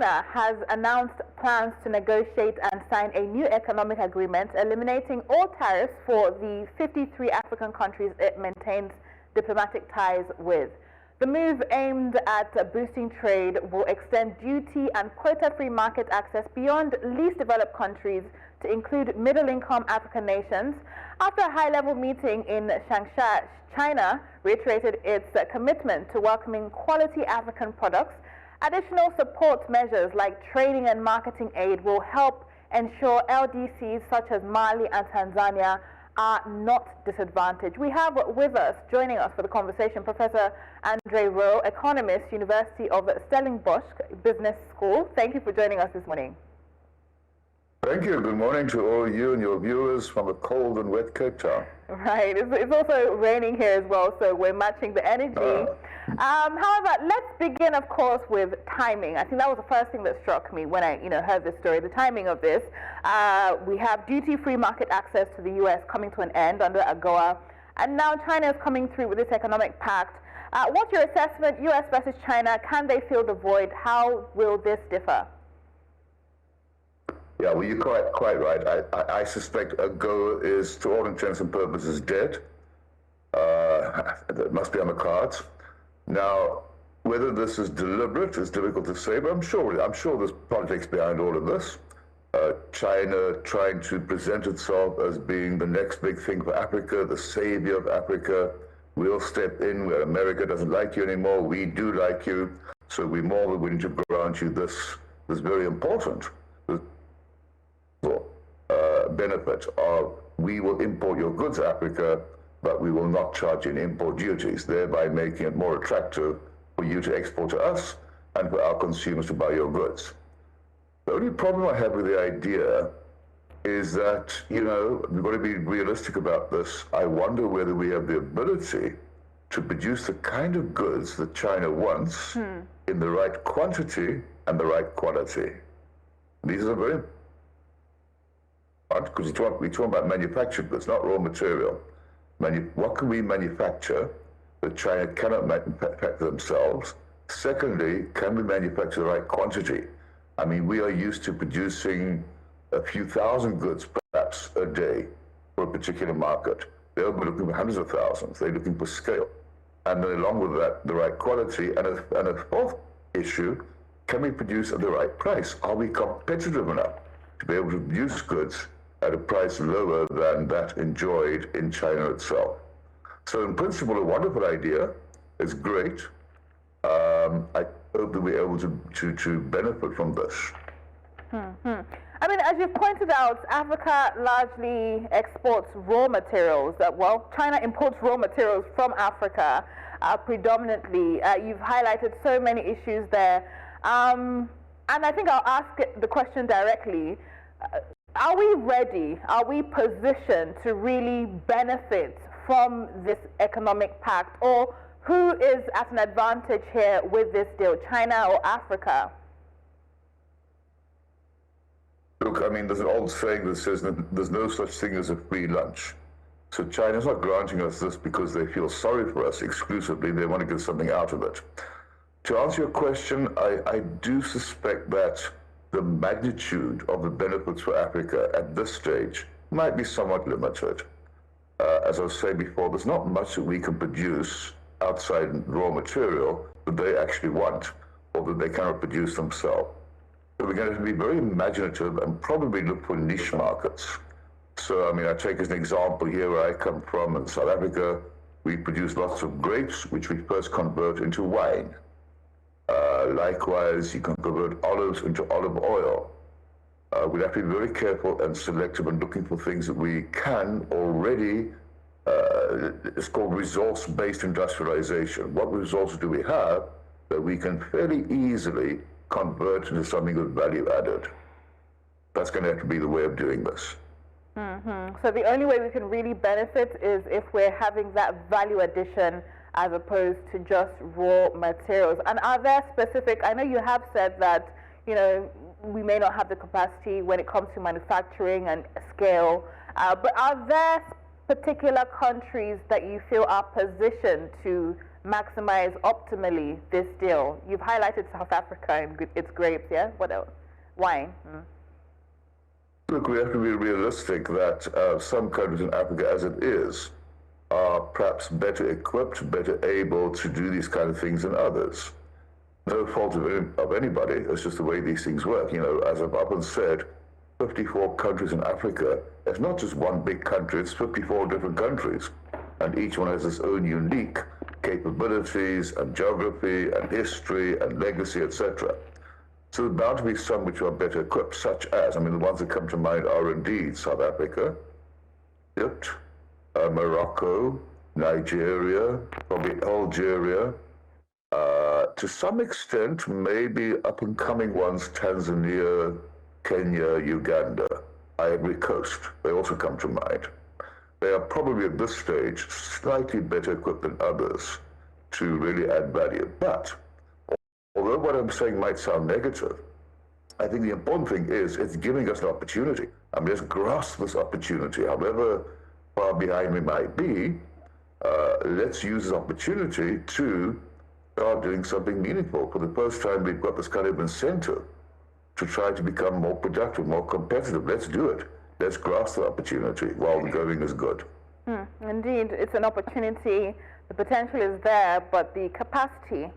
China has announced plans to negotiate and sign a new economic agreement eliminating all tariffs for the 53 African countries it maintains diplomatic ties with. The move aimed at boosting trade will extend duty and quota-free market access beyond least developed countries to include middle-income African nations. After a high-level meeting in Changsha, China reiterated its commitment to welcoming quality African products. Additional support measures like training and marketing aid will help ensure LDCs such as Mali and Tanzania are not disadvantaged. We have with us, joining us for the conversation, Professor Roux, economist, University of Stellenbosch Business School. Thank you for joining us this morning. Thank you. Good morning to all you and your viewers from a cold and wet Cape Town. Right. It's also raining here as well, so we're matching the energy. However, let's begin, of course, with timing. I think that was the first thing that struck me when I, heard this story. The timing of this. We have duty-free market access to the U.S. coming to an end under AGOA, and now China is coming through with this economic pact. What's your assessment? U.S. versus China. Can they fill the void? How will this differ? Yeah, well, you're quite right. I suspect AGOA is, to all intents and purposes, dead. That must be on the cards. Now, whether this is deliberate is difficult to say, but I'm sure there's politics behind all of this. China trying to present itself as being the next big thing for Africa, the savior of Africa. We'll step in where America doesn't like you anymore. We do like you, so we're more than willing to grant you this very important benefit of we will import your goods to Africa, but we will not charge you import duties, thereby making it more attractive for you to export to us and for our consumers to buy your goods. The only problem I have with the idea is that, we've got to be realistic about this. I wonder whether we have the ability to produce the kind of goods that China wants in the right quantity and the right quality. These are very because we're talking about manufactured goods, not raw material. What can we manufacture that China cannot manufacture themselves? Secondly, can we manufacture the right quantity? I mean, we are used to producing a few thousand goods, perhaps, a day for a particular market. They'll be looking for hundreds of thousands. They're looking for scale. And then along with that, the right quality. And a fourth issue, can we produce at the right price? Are we competitive enough to be able to produce goods at a price lower than that enjoyed in China itself? So in principle, a wonderful idea. It's great. I hope that we're able to benefit from this. I mean, as you've pointed out, Africa largely exports raw materials. China imports raw materials from Africa predominantly. You've highlighted so many issues there. And I think I'll ask the question directly. Are we ready? Are we positioned to really benefit from this economic pact? Or who is at an advantage here with this deal, China or Africa? Look, I mean, there's an old saying that says that there's no such thing as a free lunch. So China's not granting us this because they feel sorry for us exclusively. They want to get something out of it. To answer your question, I do suspect that the magnitude of the benefits for Africa at this stage might be somewhat limited. As I was saying before, there's not much that we can produce outside raw material that they actually want or that they cannot produce themselves. So we're going to be very imaginative and probably look for niche markets. So, I mean, I take as an example here where I come from in South Africa, we produce lots of grapes, which we first convert into wine. Likewise, you can convert olives into olive oil. We'll have to be very careful and selective in looking for things that we can already, it's called resource-based industrialization. What resources do we have that we can fairly easily convert into something of value added? That's going to have to be the way of doing this. So the only way we can really benefit is if we're having that value addition as opposed to just raw materials. And are there specific, I know you have said that, we may not have the capacity when it comes to manufacturing and scale, but are there particular countries that you feel are positioned to maximize optimally this deal? You've highlighted South Africa and its grapes, yeah? What else? Wine. Look, we have to be realistic that some countries in Africa, as it is, are perhaps better equipped, better able to do these kind of things than others. No fault of anybody, it's just the way these things work. You know, as I've often said, 54 countries in Africa, it's not just one big country, it's 54 different countries. And each one has its own unique capabilities and geography and history and legacy, etc. So there's bound to be some which are better equipped, such as, I mean, the ones that come to mind are indeed South Africa, Egypt, Morocco, Nigeria, probably Algeria, to some extent, maybe up-and-coming ones, Tanzania, Kenya, Uganda, Ivory Coast, they also come to mind. They are probably at this stage slightly better equipped than others to really add value. But although what I'm saying might sound negative, I think the important thing is it's giving us an opportunity. I mean, let's grasp this opportunity. However far behind we might be, let's use this opportunity to start doing something meaningful. For the first time, we've got this kind of incentive to try to become more productive, more competitive. Let's do it. Let's grasp the opportunity while the going is good. Indeed, it's an opportunity. The potential is there, but the capacity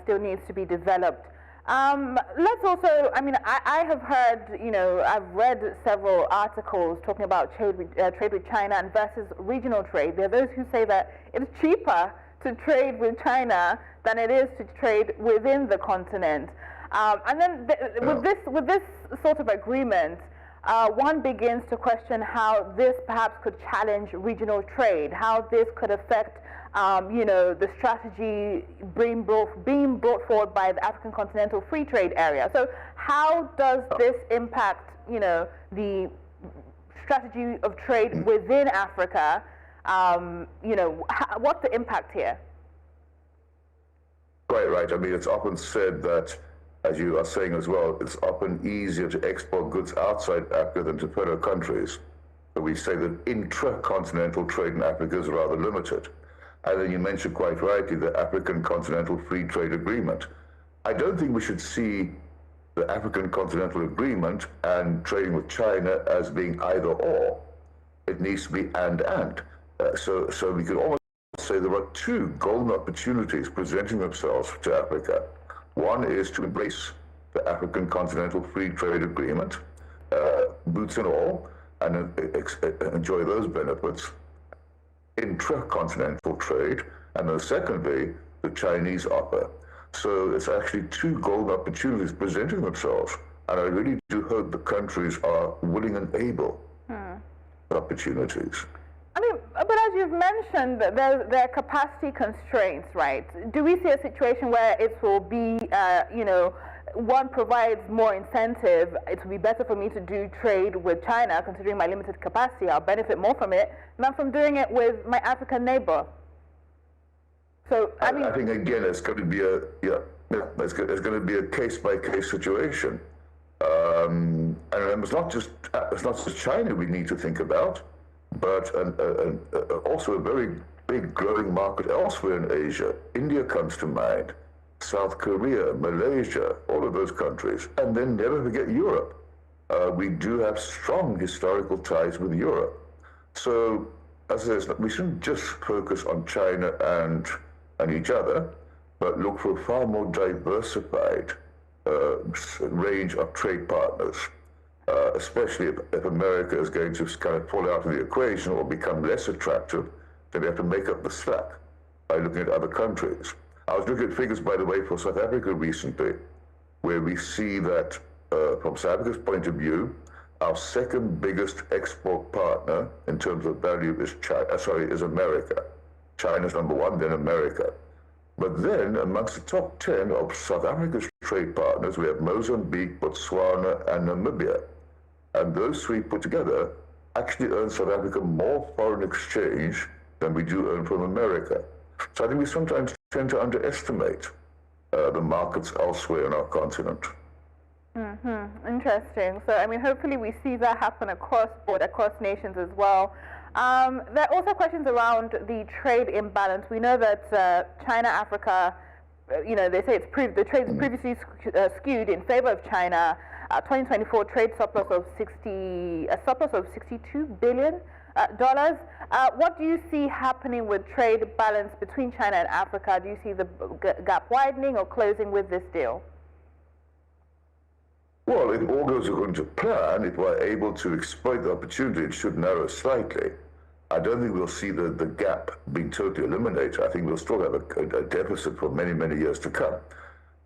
still needs to be developed. Let's also, I mean, I have heard, you know, I've read several articles talking about trade with China and versus regional trade. There are those who say that it's cheaper to trade with China than it is to trade within the continent. And then with this sort of agreement, one begins to question how this perhaps could challenge regional trade, how this could affect you know, the strategy being brought forward by the African Continental Free Trade Area. So how does this impact, you know, the strategy of trade within Africa? You know, what's the impact here? Quite right. I mean, it's often said that, as you are saying as well, it's often easier to export goods outside Africa than to fellow countries. So we say that intra-continental trade in Africa is rather limited. And then you mentioned quite rightly the African Continental Free Trade Agreement. I don't think we should see the African Continental Agreement and trading with China as being either or. It needs to be and. So we could almost say there are two golden opportunities presenting themselves to Africa. One is to embrace the African Continental Free Trade Agreement, boots and all, and enjoy those benefits. Intra-continental trade, and then secondly, the Chinese offer. So it's actually two golden opportunities presenting themselves, and I really do hope the countries are willing and able opportunities. I mean, but as you've mentioned, there are capacity constraints, right? Do we see a situation where it will be, you know, one provides more incentive, it will be better for me to do trade with China, considering my limited capacity, I'll benefit more from it than from doing it with my African neighbor? So, I mean, I think, again, it's going to be it's going to be a case-by-case situation. And it's not just China we need to think about, but also a very big growing market elsewhere in Asia. India comes to mind, South Korea, Malaysia, all of those countries. And then never forget Europe. We do have strong historical ties with Europe. So, as I said, we shouldn't just focus on China and each other, but look for a far more diversified range of trade partners. Especially if America is going to kind of fall out of the equation or become less attractive, then we have to make up the slack by looking at other countries. I was looking at figures, by the way, for South Africa recently, where we see that from South Africa's point of view, our second biggest export partner in terms of value is America. China's number one, then America. But then, amongst the top 10 of South Africa's trade partners, we have Mozambique, Botswana, and Namibia. And those three put together actually earn South Africa more foreign exchange than we do earn from America. So I think we sometimes tend to underestimate the markets elsewhere in our continent. Interesting. So, I mean, hopefully we see that happen across board, across nations as well. There are also questions around the trade imbalance. We know that China, Africa, they say the trade is previously skewed in favor of China. 2024 trade surplus of 62 billion dollars. What do you see happening with trade balance between China and Africa? Do you see the gap widening or closing with this deal? Well, if all goes according to plan, if we're able to exploit the opportunity, it should narrow slightly. I don't think we'll see the gap being totally eliminated. I think we'll still have a deficit for many, many years to come.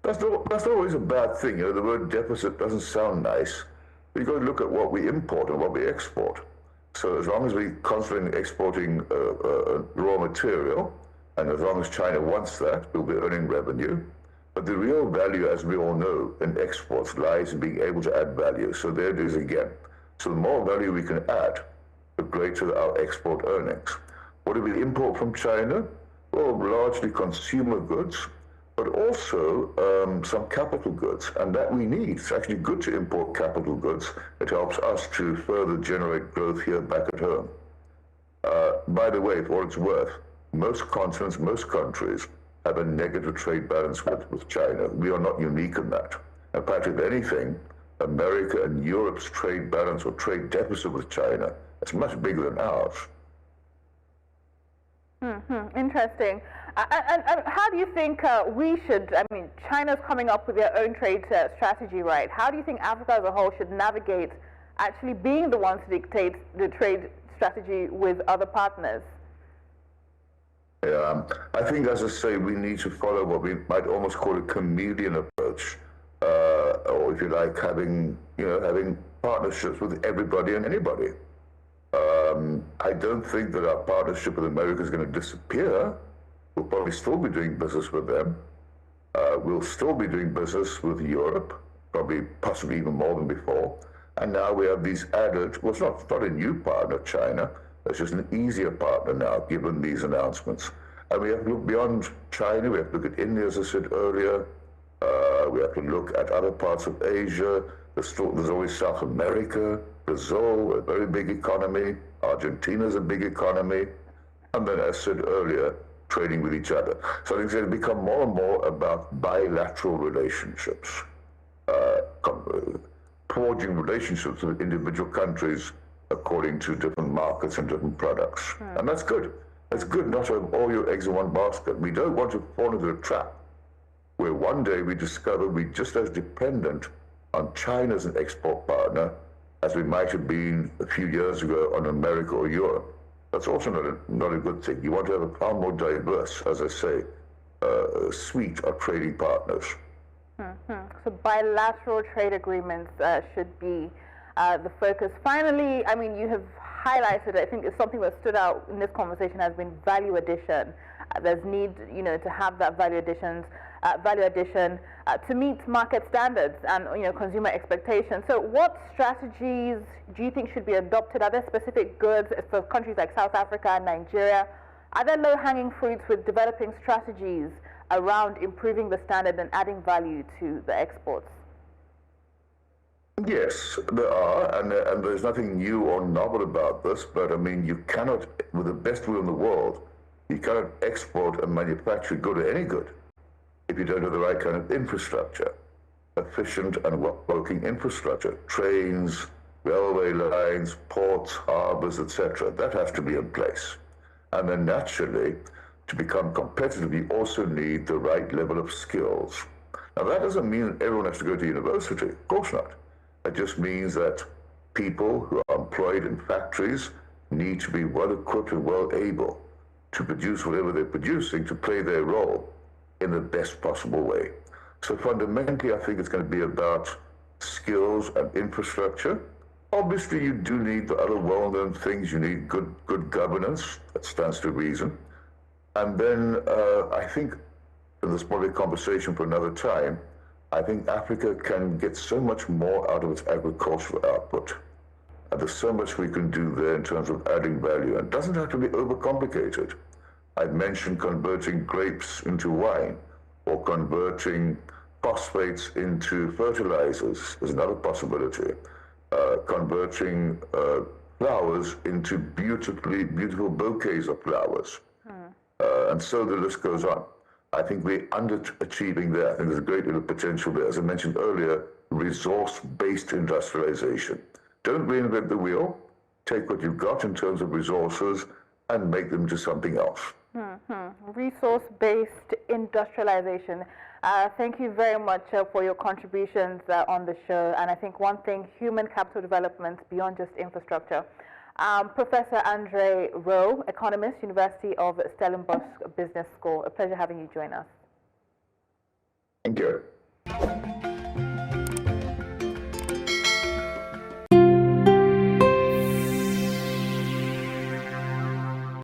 That's not always a bad thing. The word deficit doesn't sound nice, but you've got to look at what we import and what we export. So as long as we're constantly exporting raw material, and as long as China wants that, we'll be earning revenue. But the real value, as we all know, in exports lies in being able to add value. So there it is again. So the more value we can add, the greater our export earnings. What do we import from China? Well, largely consumer goods, but also some capital goods, and that we need. It's actually good to import capital goods. It helps us to further generate growth here back at home. By the way, for what it's worth, most continents, most countries have a negative trade balance with China. We are not unique in that. In fact, if anything, America and Europe's trade balance or trade deficit with China is much bigger than ours. Interesting. And how do you think we should, China's coming up with their own trade strategy, right? How do you think Africa as a whole should navigate actually being the ones to dictate the trade strategy with other partners? Yeah, I think, as I say, we need to follow what we might almost call a chameleon approach, or if you like, having partnerships with everybody and anybody. I don't think that our partnership with America is going to disappear. We'll probably still be doing business with them. We'll still be doing business with Europe, probably possibly even more than before. And now we have these added, well, it's not a new partner, China. It's just an easier partner now, given these announcements. And we have to look beyond China. We have to look at India, as I said earlier. We have to look at other parts of Asia. There's always South America, Brazil, a very big economy. Argentina's a big economy. And then, as I said earlier, trading with each other. So I think it's going to become more and more about bilateral relationships, forging relationships with individual countries according to different markets and different products. And that's good. It's good not to have all your eggs in one basket. We don't want to fall into a trap where one day we discover we're just as dependent on China as an export partner as we might have been a few years ago on America or Europe. That's also not a good thing. You want to have a far more diverse, as I say, suite of trading partners. So bilateral trade agreements should be the focus. Finally, you have highlighted, I think it's something that stood out in this conversation has been value addition. There's need, to have that value addition to meet market standards and, consumer expectations. So what strategies do you think should be adopted? Are there specific goods for countries like South Africa and Nigeria? Are there low-hanging fruits with developing strategies around improving the standard and adding value to the exports? Yes, there are, and there's nothing new or novel about this, but you cannot, with the best will in the world, you cannot export and manufacture good or any good if you don't have the right kind of infrastructure, efficient and working infrastructure, trains, railway lines, ports, harbors, etc. That has to be in place. And then naturally, to become competitive, you also need the right level of skills. Now that doesn't mean that everyone has to go to university, of course not. It just means that people who are employed in factories need to be well equipped and well able to produce whatever they're producing to play their role in the best possible way. So fundamentally, I think it's going to be about skills and infrastructure. Obviously, you do need the other well-known things. You need good governance. That stands to reason. And then I think, and this is probably a conversation for another time, I think Africa can get so much more out of its agricultural output. And there's so much we can do there in terms of adding value. And it doesn't have to be overcomplicated. I've mentioned converting grapes into wine, or converting phosphates into fertilizers is another possibility. Converting flowers into beautiful bouquets of flowers. And so the list goes on. I think we're underachieving there. I think there's a great deal of potential there. As I mentioned earlier, resource-based industrialization. Don't reinvent the wheel. Take what you've got in terms of resources and make them into something else. Resource-based industrialization. Thank you very much for your contributions on the show. And I think one thing, human capital development beyond just infrastructure. Professor Andre Roux, economist, University of Stellenbosch Business School. A pleasure having you join us. Thank you.